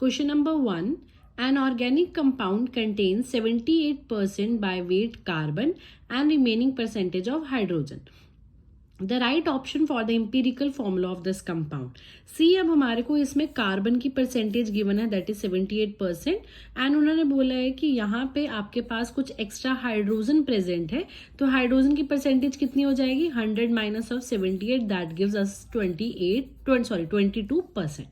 Question number 1. An organic compound contains 78% by weight carbon and remaining percentage of hydrogen. The right option for the empirical formula of this compound. See, अब हमारे को इसमें carbon की percentage given है that is 78% and उन्होंने बोला है कि यहाँ पे आपके पास कुछ एक्स्ट्रा हाइड्रोजन प्रेजेंट है, तो हाइड्रोजन की परसेंटेज कितनी हो जाएगी 100 minus of 78 that gives us 22%,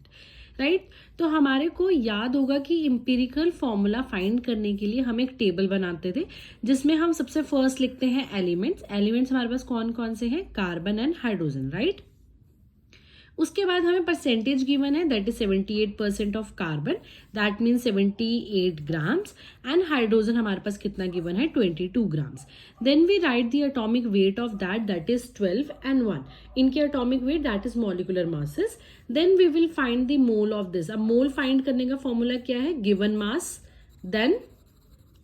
right. तो हमारे को याद होगा कि इंपिरिकल फॉर्मूला फाइंड करने के लिए हम एक टेबल बनाते थे जिसमें हम सबसे फर्स्ट लिखते हैं एलिमेंट्स हमारे पास कौन कौन से हैं, कार्बन एंड हाइड्रोजन, राइट। उसके बाद हमें परसेंटेज गिवन है that is 78% of carbon, that mean 78 grams, and hydrogen हमारे पास कितना गिवन है 22 grams. Then we write the atomic weight of that is 12 and 1, इनके atomic weight that is molecular masses. Then we will find the mole of this. अब mole find करने का formula क्या है, given mass then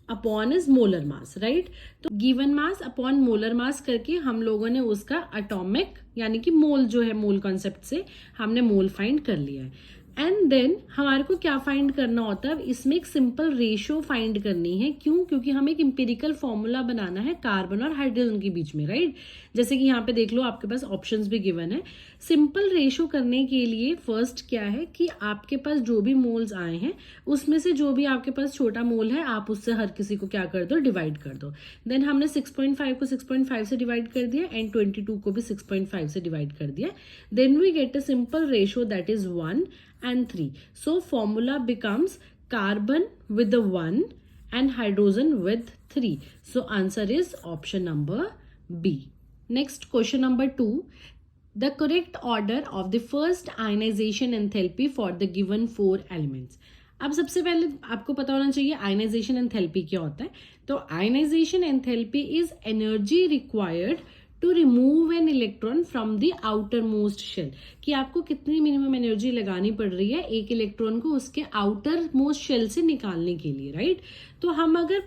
upon is molar mass, right. तो given mass upon molar mass करके हम लोगों ने उसका एटॉमिक यानी कि मोल जो है, मोल कॉन्सेप्ट से हमने मोल फाइंड कर लिया है। एंड देन हमारे को क्या फाइंड करना होता है, इसमें एक सिंपल रेशियो फाइंड करनी है। क्यों? क्योंकि हमें एक इंपेरिकल फॉर्मूला बनाना है कार्बन और हाइड्रोजन के बीच में, राइट। जैसे कि यहाँ पे देख लो आपके पास ऑप्शंस भी गिवन है। सिंपल रेशियो करने के लिए फर्स्ट क्या है कि आपके पास जो भी मोल्स आए हैं उसमें से जो भी आपके पास छोटा मोल है आप उससे हर किसी को क्या कर दो, डिवाइड कर दो। देन हमने 6.5 को 6.5 से डिवाइड कर दिया एंड 22 को भी 6.5 से डिवाइड कर दिया। Then we get a simple ratio that is 1 and 3. So formula becomes carbon with the 1 and hydrogen with 3. So answer is option number B. Next question number 2. The correct order of the first ionization enthalpy for the given 4 elements. अब सबसे पहले आपको पता होना चाहिए ionization enthalpy क्या होता है। तो ionisation enthalpy is energy required to remove an electron from the outer most shell, कि आपको कितनी मिनिमम एनर्जी लगानी पड़ रही है एक इलेक्ट्रॉन को उसके आउटर मोस्ट शेल से निकालने के लिए, राइट। तो हम अगर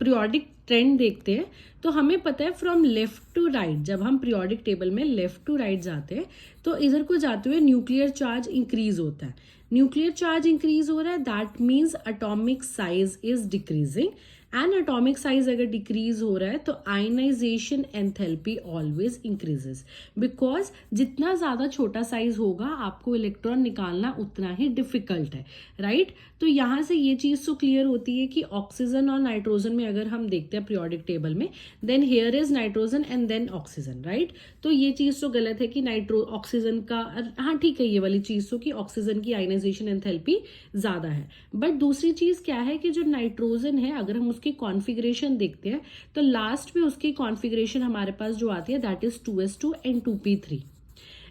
पीरियोडिक ट्रेंड देखते हैं तो हमें पता है फ्रॉम लेफ्ट टू राइट, जब हम पीरियोडिक टेबल में लेफ्ट टू राइट जाते हैं तो इधर को जाते हुए न्यूक्लियर चार्ज इंक्रीज होता है। न्यूक्लियर चार्ज इंक्रीज हो रहा है that means atomic size is decreasing, and atomic size अगर डिक्रीज हो रहा है तो ionisation enthalpy always increases, because जितना ज्यादा छोटा साइज होगा आपको इलेक्ट्रॉन निकालना उतना ही डिफिकल्ट है, राइट। तो यहां से ये चीज तो क्लियर होती है कि ऑक्सीजन और नाइट्रोजन में अगर हम देखते हैं पीरियोडिक टेबल में, then here is nitrogen and then oxygen, right. तो ये चीज तो गलत है कि ऑक्सीजन का, हाँ ठीक है ये वाली चीज तो कि ऑक्सीजन की आयनाइजेशन एंथैल्पी ज्यादा है। बट दूसरी चीज क्या है कि जो नाइट्रोजन है अगर हम उसकी कॉन्फ़िगरेशन देखते हैं तो लास्ट में उसकी कॉन्फ़िगरेशन हमारे पास जो आती है that is 2s2 and 2p3,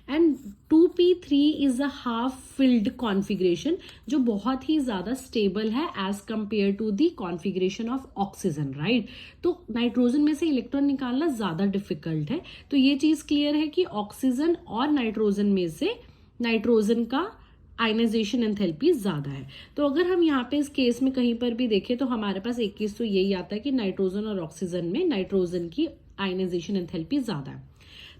and 2p3 is a half filled configuration जो बहुत ही ज्यादा स्टेबल है as compare to the configuration of oxygen, right. तो नाइट्रोजन में से इलेक्ट्रॉन निकालना ज्यादा डिफिकल्ट है। तो ये चीज क्लियर है कि ऑक्सीजन और नाइट्रोजन में से नाइट्रोजन का आयनाइजेशन एंथैल्पी ज्यादा है। तो अगर हम यहाँ पे इस केस में कहीं पर भी देखें तो हमारे पास एक केस तो यही आता है कि नाइट्रोजन और ऑक्सीजन में नाइट्रोजन की आयनाइजेशन एंथैल्पी ज्यादा है।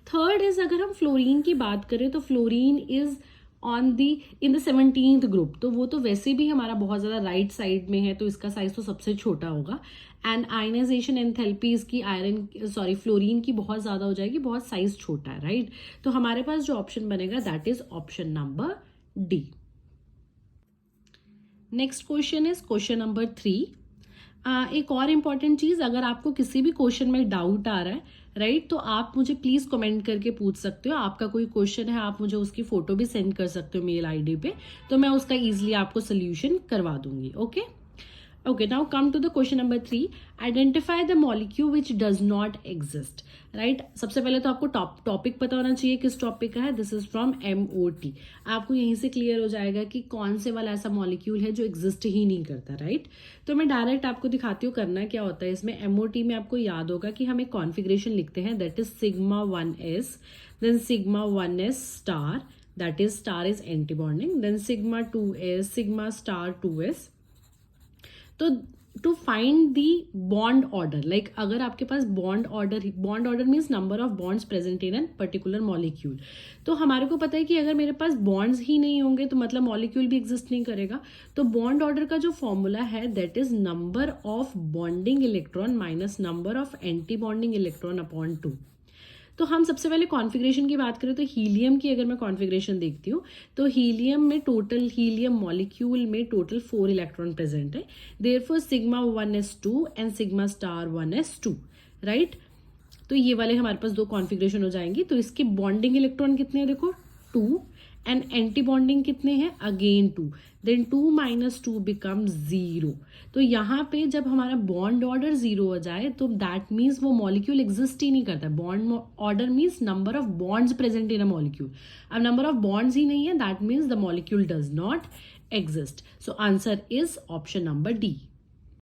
थर्ड इज अगर हम फ्लोरीन की बात करें तो fluorine is in the 17th group, तो वो तो वैसे भी हमारा बहुत ज्यादा राइट साइड में है तो इसका साइज तो सबसे छोटा होगा, एंड आयनाइजेशन एंथैल्पी इसकी फ्लोरीन की बहुत ज्यादा हो जाएगी, बहुत साइज छोटा है, राइट। तो हमारे पास जो ऑप्शन बनेगा that is option number D. Next question is question number 3। एक और इम्पॉर्टेंट चीज, अगर आपको किसी भी क्वेश्चन में डाउट आ रहा है, राइट, तो आप मुझे प्लीज कमेंट करके पूछ सकते हो। आपका कोई क्वेश्चन है आप मुझे उसकी फोटो भी सेंड कर सकते हो मेल आईडी पे, तो मैं उसका इजीली आपको सोल्यूशन करवा दूंगी। Okay Okay, now come to the question number 3. Identify the molecule which does not exist. Right? सबसे पहले तो आपको टॉपिक पता होना चाहिए किस टॉपिक का है। This is from MOT। आपको यहीं से क्लियर हो जाएगा कि कौन से वाला ऐसा मॉलिक्यूल है जो एग्जिस्ट ही नहीं करता, राइट। तो मैं डायरेक्ट आपको दिखाती हूँ करना क्या होता है इसमें। MOT में आपको याद होगा कि हम एक कॉन्फ़िगरेशन लिखते हैं that is sigma 1s, then sigma 1s star, that is star is anti bonding, then sigma 2s, sigma star 2s। तो to find the bond order, like अगर आपके पास bond order means number of bonds present in an particular molecule, तो हमारे को पता है कि अगर मेरे पास बॉन्ड्स ही नहीं होंगे तो मतलब मॉलिक्यूल भी एग्जिस्ट नहीं करेगा। तो बॉन्ड ऑर्डर का जो फॉर्मूला है that is number of bonding electron minus number of anti bonding electron upon 2। तो हम सबसे पहले कॉन्फ़िगरेशन की बात करें तो हीलियम की अगर मैं कॉन्फ़िगरेशन देखती हूँ तो हीलियम में टोटल हीलियम मॉलिक्यूल में टोटल 4 इलेक्ट्रॉन प्रेजेंट है, therefore sigma 1s2 and sigma star 1s2, right. तो ये वाले हमारे पास दो कॉन्फ़िगरेशन हो जाएंगी। तो इसके बॉन्डिंग इलेक्ट्रॉन कितने हैं देखो 2, एंड एंटी बॉन्डिंग कितने हैं अगेन 2, देन 2 - 2 बिकम 0। तो यहाँ पे जब हमारा बॉन्ड ऑर्डर 0 हो जाए तो दैट मीन्स वो मॉलिक्यूल एग्जिस्ट ही नहीं करता। Bond order means number of bonds present in a molecule. अब नंबर ऑफ बॉन्ड्स ही नहीं है, that means the molecule does not exist. So answer is option number D.